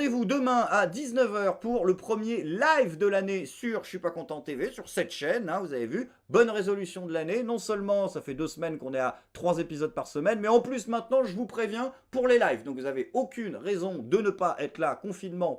rendez-vous demain à 19 h pour le premier live de l'année sur Je suis pas content TV, sur cette chaîne, hein, vous avez vu. Bonne résolution de l'année. Non seulement ça fait 2 semaines qu'on est à 3 épisodes par semaine, mais en plus maintenant je vous préviens pour les lives. Donc vous avez aucune raison de ne pas être là. Confinement,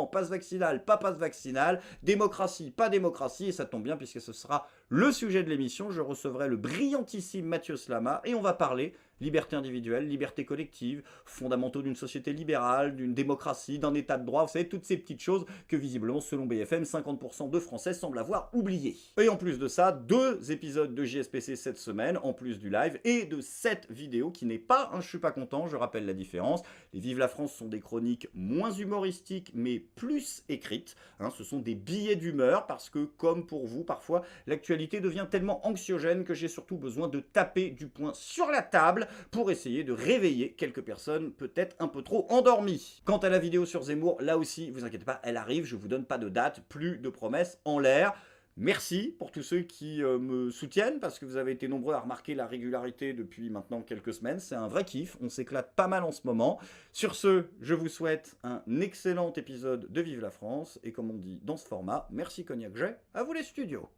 passe vaccinal, pas passe vaccinal, démocratie, pas démocratie. Et ça tombe bien puisque ce sera le sujet de l'émission. Je recevrai le brillantissime Mathieu Slama et on va parler liberté individuelle, liberté collective, fondamentaux d'une société libérale, d'une démocratie, d'un état de droit, vous savez, toutes ces petites choses que visiblement, selon BFM, 50% de Français semblent avoir oubliées. Et en plus de ça, 2 épisodes de JSPC cette semaine, en plus du live, et de 7 vidéos qui n'est pas un Je suis pas content, je rappelle la différence. Les Vive la France sont des chroniques moins humoristiques, mais plus écrites. Hein, ce sont des billets d'humeur, parce que, comme pour vous, parfois, l'actualité devient tellement anxiogène que j'ai surtout besoin de taper du poing sur la table pour essayer de réveiller quelques personnes peut-être un peu trop endormies. Quant à la vidéo sur Zemmour, là aussi, vous inquiétez pas, elle arrive, je vous donne pas de date, plus de promesses en l'air. Merci pour tous ceux qui me soutiennent, parce que vous avez été nombreux à remarquer la régularité depuis maintenant quelques semaines. C'est un vrai kiff, on s'éclate pas mal en ce moment. Sur ce, je vous souhaite un excellent épisode de Vive la France, et comme on dit dans ce format, merci Cognac J, à vous les studios.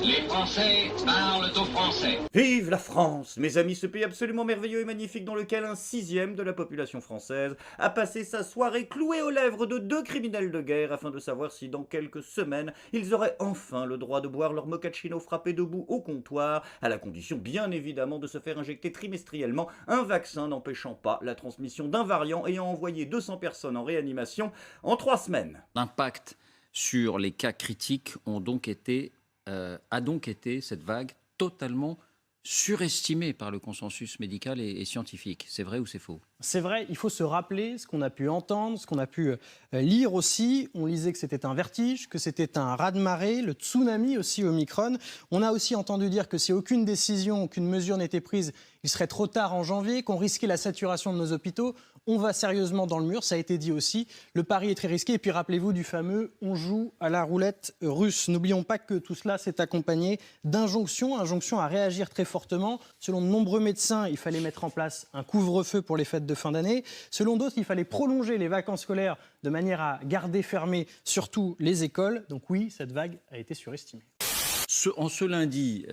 Les Français parlent aux Français. Vive la France, mes amis, ce pays absolument merveilleux et magnifique dans lequel un 6e de la population française a passé sa soirée clouée aux lèvres de 2 criminels de guerre afin de savoir si dans quelques semaines, ils auraient enfin le droit de boire leur mochaccino frappé debout au comptoir, à la condition bien évidemment de se faire injecter trimestriellement un vaccin n'empêchant pas la transmission d'un variant ayant envoyé 200 personnes en réanimation en 3 semaines. L'impact sur les cas critiques a donc été, cette vague, totalement surestimée par le consensus médical et scientifique. C'est vrai ou c'est faux? C'est vrai, il faut se rappeler ce qu'on a pu entendre, ce qu'on a pu lire aussi. On lisait que c'était un vertige, que c'était un raz-de-marée, le tsunami aussi Omicron. On a aussi entendu dire que si aucune décision, aucune mesure n'était prise, il serait trop tard en janvier, qu'on risquait la saturation de nos hôpitaux. On va sérieusement dans le mur, ça a été dit aussi. Le pari est très risqué. Et puis rappelez-vous du fameux « on joue à la roulette russe ». N'oublions pas que tout cela s'est accompagné d'injonctions à réagir très fortement. Selon de nombreux médecins, il fallait mettre en place un couvre-feu pour les fêtes de fin d'année. Selon d'autres, il fallait prolonger les vacances scolaires de manière à garder fermées surtout les écoles. Donc oui, cette vague a été surestimée. En ce lundi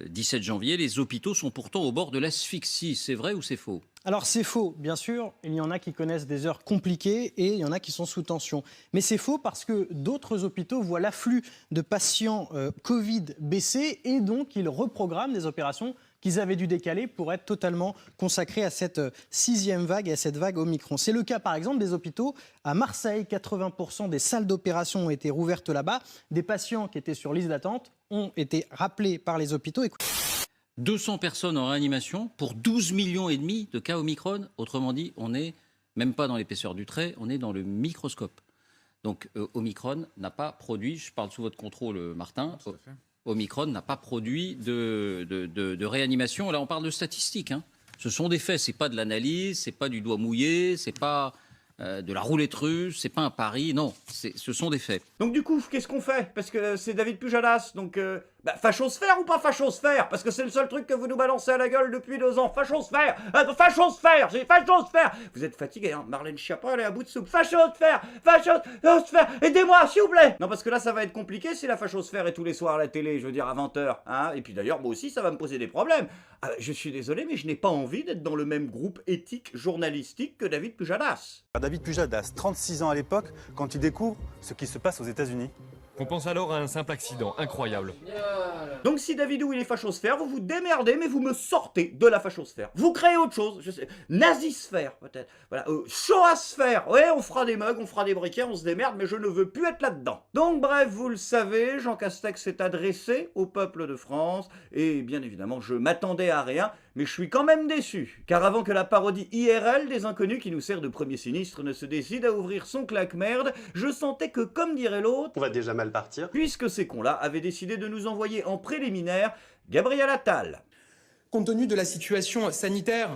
17 janvier, les hôpitaux sont pourtant au bord de l'asphyxie. C'est vrai ou c'est faux? Alors c'est faux, bien sûr. Il y en a qui connaissent des heures compliquées et il y en a qui sont sous tension. Mais c'est faux parce que d'autres hôpitaux voient l'afflux de patients Covid baisser et donc ils reprogramment des opérations qu'ils avaient dû décaler pour être totalement consacrés à cette 6e vague et à cette vague Omicron. C'est le cas par exemple des hôpitaux à Marseille. 80% des salles d'opération ont été rouvertes là-bas. Des patients qui étaient sur liste d'attente ont été rappelés par les hôpitaux. 200 personnes en réanimation pour 12,5 millions de cas Omicron. Autrement dit, on n'est même pas dans l'épaisseur du trait, on est dans le microscope. Donc Omicron n'a pas produit, je parle sous votre contrôle Martin, Omicron n'a pas produit de réanimation. Là on parle de statistiques. Hein. Ce sont des faits, c'est pas de l'analyse, c'est pas du doigt mouillé, c'est pas de la roulette russe, c'est pas un pari, non, ce sont des faits. Donc du coup, qu'est-ce qu'on fait? Parce que c'est David Pujadas, donc fachosphère ou pas fachosphère? Parce que c'est le seul truc que vous nous balancez à la gueule depuis 2 ans. Fachosphère, j'ai fachosphère. Vous êtes fatigué, hein? Marlène Schiappa, elle est à bout de soupe. Fachosphère, aidez-moi, s'il vous plaît. Non, parce que là, ça va être compliqué si la fachosphère est tous les soirs à la télé, je veux dire à 20 h. Hein, et puis d'ailleurs, moi aussi, ça va me poser des problèmes. Je suis désolé, mais je n'ai pas envie d'être dans le même groupe éthique journalistique que David Pujadas. David Pujadas, 36 ans à l'époque, quand il découvre ce qui se passe aux États-Unis. On pense alors à un simple accident incroyable. Donc si Davidou il est fachosphère, vous vous démerdez, mais vous me sortez de la fachosphère. Vous créez autre chose, je sais, nazisphère peut-être, voilà, shoasphère, ouais, on fera des mugs, on fera des briquets, on se démerde, mais je ne veux plus être là-dedans. Donc bref, vous le savez, Jean Castex s'est adressé au peuple de France, et bien évidemment, je m'attendais à rien, mais je suis quand même déçu. Car avant que la parodie IRL des inconnus qui nous sert de premier sinistre ne se décide à ouvrir son claque-merde, je sentais que, comme dirait l'autre, on va déjà mal partir. Puisque ces cons-là avaient décidé de nous envoyer en préliminaire Gabriel Attal. Compte tenu de la situation sanitaire,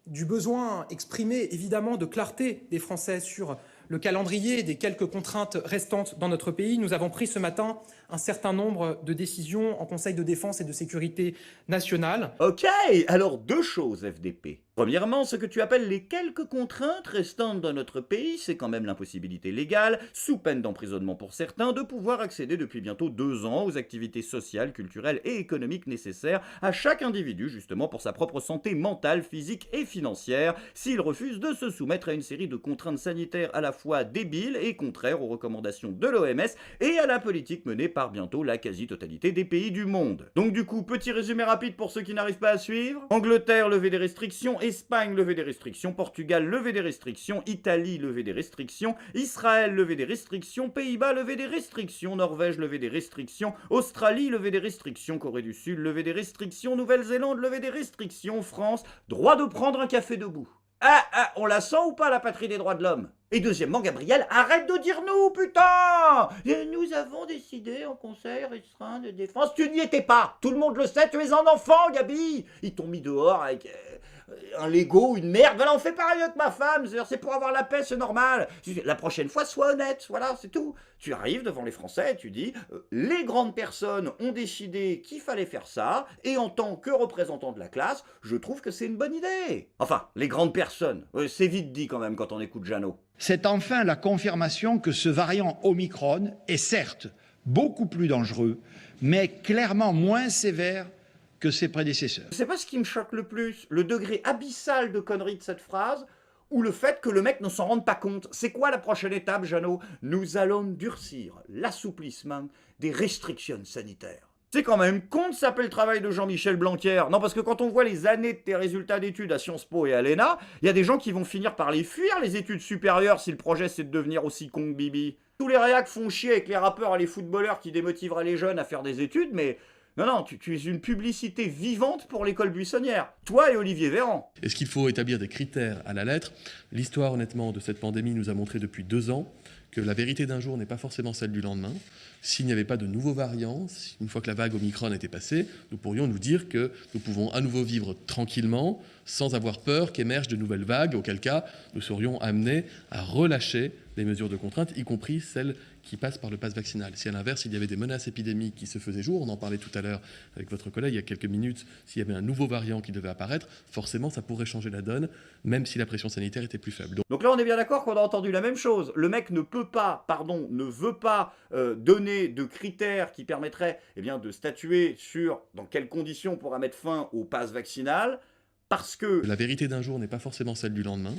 du besoin exprimé évidemment de clarté des Français sur le calendrier des quelques contraintes restantes dans notre pays, nous avons pris ce matin un certain nombre de décisions en Conseil de défense et de sécurité nationale. Ok, alors deux choses FDP. Premièrement, ce que tu appelles les quelques contraintes restantes dans notre pays, c'est quand même l'impossibilité légale, sous peine d'emprisonnement pour certains, de pouvoir accéder depuis bientôt 2 ans aux activités sociales, culturelles et économiques nécessaires à chaque individu, justement pour sa propre santé mentale, physique et financière, s'il refuse de se soumettre à une série de contraintes sanitaires à la fois débiles et contraires aux recommandations de l'OMS et à la politique menée par bientôt la quasi-totalité des pays du monde. Donc du coup, petit résumé rapide pour ceux qui n'arrivent pas à suivre. Angleterre, lever des restrictions, Espagne, lever des restrictions, Portugal, lever des restrictions, Italie, lever des restrictions, Israël, lever des restrictions, Pays-Bas, lever des restrictions, Norvège, lever des restrictions, Australie, lever des restrictions, Corée du Sud, lever des restrictions, Nouvelle-Zélande, lever des restrictions, France, droit de prendre un café debout. On la sent ou pas, la patrie des droits de l'homme? Et deuxièmement, Gabriel, arrête de dire nous, putain! Nous avons décidé en conseil restreint de défense. Tu n'y étais pas! Tout le monde le sait, tu es un enfant, Gabi! Ils t'ont mis dehors avec un Lego, une merde. Voilà, on fait pareil avec ma femme. C'est pour avoir la paix, c'est normal. La prochaine fois, sois honnête. Voilà, c'est tout. Tu arrives devant les Français et tu dis les grandes personnes ont décidé qu'il fallait faire ça, et en tant que représentant de la classe, je trouve que c'est une bonne idée. Enfin, les grandes personnes. C'est vite dit quand même quand on écoute Jeannot. C'est enfin la confirmation que ce variant Omicron est certes beaucoup plus dangereux, mais clairement moins sévère que ses prédécesseurs. C'est pas ce qui me choque le plus, le degré abyssal de connerie de cette phrase, ou le fait que le mec ne s'en rende pas compte. C'est quoi la prochaine étape, Jeannot? Nous allons durcir l'assouplissement des restrictions sanitaires. C'est quand même con de saper le travail de Jean-Michel Blanquer. Non, parce que quand on voit les années de tes résultats d'études à Sciences Po et à l'ENA, il y a des gens qui vont finir par les fuir, les études supérieures, si le projet c'est de devenir aussi con que Bibi. Tous les réacs font chier avec les rappeurs et les footballeurs qui démotiveraient les jeunes à faire des études, mais... Non, tu es une publicité vivante pour l'école buissonnière. Toi et Olivier Véran. Est-ce qu'il faut établir des critères à la lettre? L'histoire, honnêtement, de cette pandémie nous a montré depuis 2 ans que la vérité d'un jour n'est pas forcément celle du lendemain. S'il n'y avait pas de nouveaux variants, une fois que la vague Omicron était passée, nous pourrions nous dire que nous pouvons à nouveau vivre tranquillement, sans avoir peur qu'émergent de nouvelles vagues, auquel cas nous serions amenés à relâcher les mesures de contrainte, y compris celles qui passent par le pass vaccinal. Si à l'inverse, il y avait des menaces épidémiques qui se faisaient jour, on en parlait tout à l'heure avec votre collègue il y a quelques minutes, s'il y avait un nouveau variant qui devait apparaître, forcément ça pourrait changer la donne, même si la pression sanitaire était plus faible. Donc là on est bien d'accord qu'on a entendu la même chose. Le mec ne veut pas donner de critères qui permettraient de statuer sur dans quelles conditions on pourra mettre fin au pass vaccinal. Parce que... La vérité d'un jour n'est pas forcément celle du lendemain.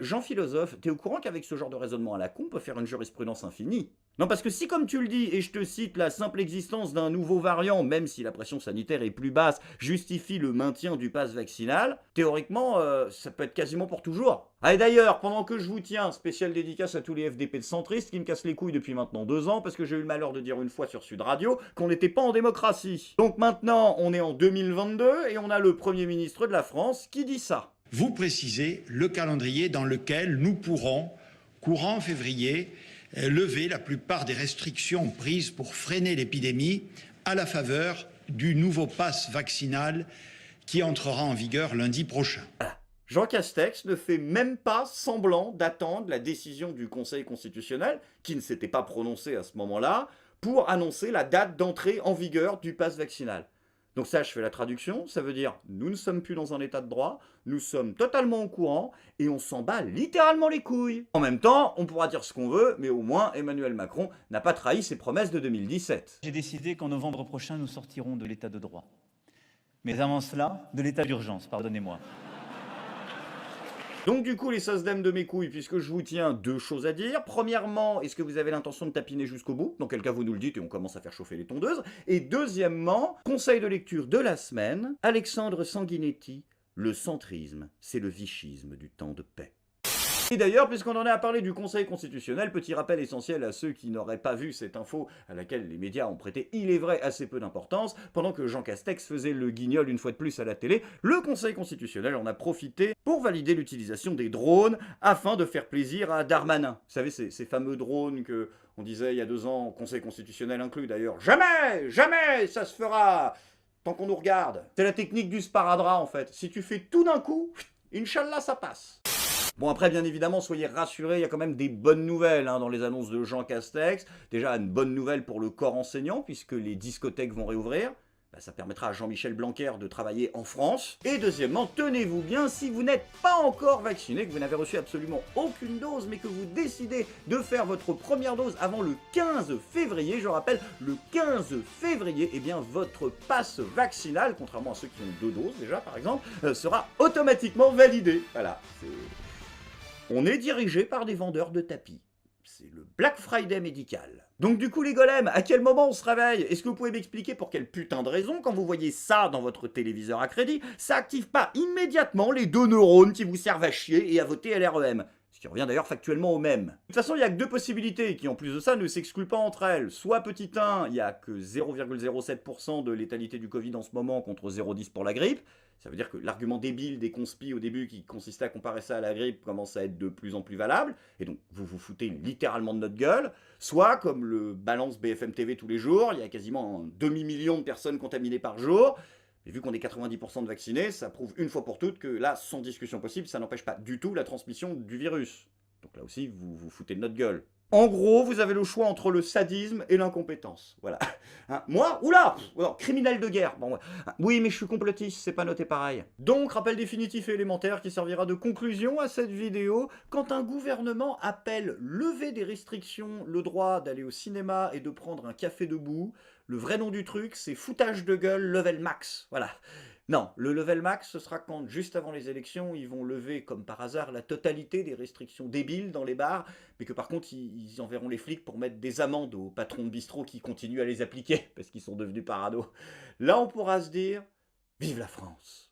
Jean Philosophe, t'es au courant qu'avec ce genre de raisonnement à la con, on peut faire une jurisprudence infinie? Non, parce que si, comme tu le dis, et je te cite, la simple existence d'un nouveau variant, même si la pression sanitaire est plus basse, justifie le maintien du pass vaccinal, théoriquement, ça peut être quasiment pour toujours. Ah, et d'ailleurs, pendant que je vous tiens, spéciale dédicace à tous les FDP de centristes qui me cassent les couilles depuis maintenant 2 ans, parce que j'ai eu le malheur de dire une fois sur Sud Radio qu'on n'était pas en démocratie. Donc maintenant, on est en 2022, et on a le Premier ministre de la France qui dit ça. Vous précisez le calendrier dans lequel nous pourrons, courant février, lever la plupart des restrictions prises pour freiner l'épidémie à la faveur du nouveau pass vaccinal qui entrera en vigueur lundi prochain. Jean Castex ne fait même pas semblant d'attendre la décision du Conseil constitutionnel, qui ne s'était pas prononcé à ce moment-là, pour annoncer la date d'entrée en vigueur du pass vaccinal. Donc ça, je fais la traduction, ça veut dire nous ne sommes plus dans un état de droit, nous sommes totalement au courant et on s'en bat littéralement les couilles. En même temps, on pourra dire ce qu'on veut, mais au moins Emmanuel Macron n'a pas trahi ses promesses de 2017. J'ai décidé qu'en novembre prochain, nous sortirons de l'état de droit. Mais avant cela, de l'état d'urgence, pardonnez-moi. Donc du coup, les sosdem de mes couilles, puisque je vous tiens 2 choses à dire. Premièrement, est-ce que vous avez l'intention de tapiner jusqu'au bout? Dans quel cas vous nous le dites et on commence à faire chauffer les tondeuses. Et deuxièmement, conseil de lecture de la semaine, Alexandre Sanguinetti, le centrisme, c'est le vichisme du temps de paix. Et d'ailleurs, puisqu'on en a parlé du Conseil constitutionnel, petit rappel essentiel à ceux qui n'auraient pas vu cette info à laquelle les médias ont prêté, il est vrai, assez peu d'importance, pendant que Jean Castex faisait le guignol une fois de plus à la télé, le Conseil constitutionnel en a profité pour valider l'utilisation des drones afin de faire plaisir à Darmanin. Vous savez, ces fameux drones que on disait il y a 2 ans, Conseil constitutionnel inclus d'ailleurs, jamais ça se fera tant qu'on nous regarde. C'est la technique du sparadrap en fait. Si tu fais tout d'un coup, Inch'Allah ça passe. Bon après, bien évidemment, soyez rassurés, il y a quand même des bonnes nouvelles dans les annonces de Jean Castex. Déjà, une bonne nouvelle pour le corps enseignant, puisque les discothèques vont réouvrir. Ça permettra à Jean-Michel Blanquer de travailler en France. Et deuxièmement, tenez-vous bien, si vous n'êtes pas encore vacciné, que vous n'avez reçu absolument aucune dose, mais que vous décidez de faire votre première dose avant le 15 février, je rappelle, le 15 février, eh bien votre passe vaccinal, contrairement à ceux qui ont 2 doses déjà par exemple, sera automatiquement validé. Voilà, on est dirigé par des vendeurs de tapis. C'est le Black Friday médical. Donc du coup les golems, à quel moment on se réveille? Est-ce que vous pouvez m'expliquer pour quelle putain de raison, quand vous voyez ça dans votre téléviseur à crédit, ça active pas immédiatement les 2 neurones qui vous servent à chier et à voter LREM? Ce qui revient d'ailleurs factuellement au même. De toute façon, il n'y a que 2 possibilités qui, en plus de ça, ne s'excluent pas entre elles. Soit petit 1, il n'y a que 0,07% de létalité du Covid en ce moment contre 0,10 pour la grippe. Ça veut dire que l'argument débile des conspis au début qui consistait à comparer ça à la grippe commence à être de plus en plus valable. Et donc, vous vous foutez littéralement de notre gueule. Soit, comme le balance BFM TV tous les jours, il y a quasiment un demi-million de personnes contaminées par jour. Et vu qu'on est 90% de vaccinés, ça prouve une fois pour toutes que là, sans discussion possible, ça n'empêche pas du tout la transmission du virus. Donc là aussi, vous vous foutez de notre gueule. En gros, vous avez le choix entre le sadisme et l'incompétence. Voilà. Moi, oula, criminel de guerre. Bon, ouais. Oui, mais je suis complotiste, c'est pas noté pareil. Donc, rappel définitif et élémentaire qui servira de conclusion à cette vidéo. Quand un gouvernement appelle lever des restrictions, le droit d'aller au cinéma et de prendre un café debout, le vrai nom du truc, c'est foutage de gueule level max. Voilà. Non, le level max, ce sera quand, juste avant les élections, ils vont lever, comme par hasard, la totalité des restrictions débiles dans les bars, mais que par contre, ils enverront les flics pour mettre des amendes aux patrons de bistrot qui continuent à les appliquer, parce qu'ils sont devenus parano. Là, on pourra se dire, vive la France!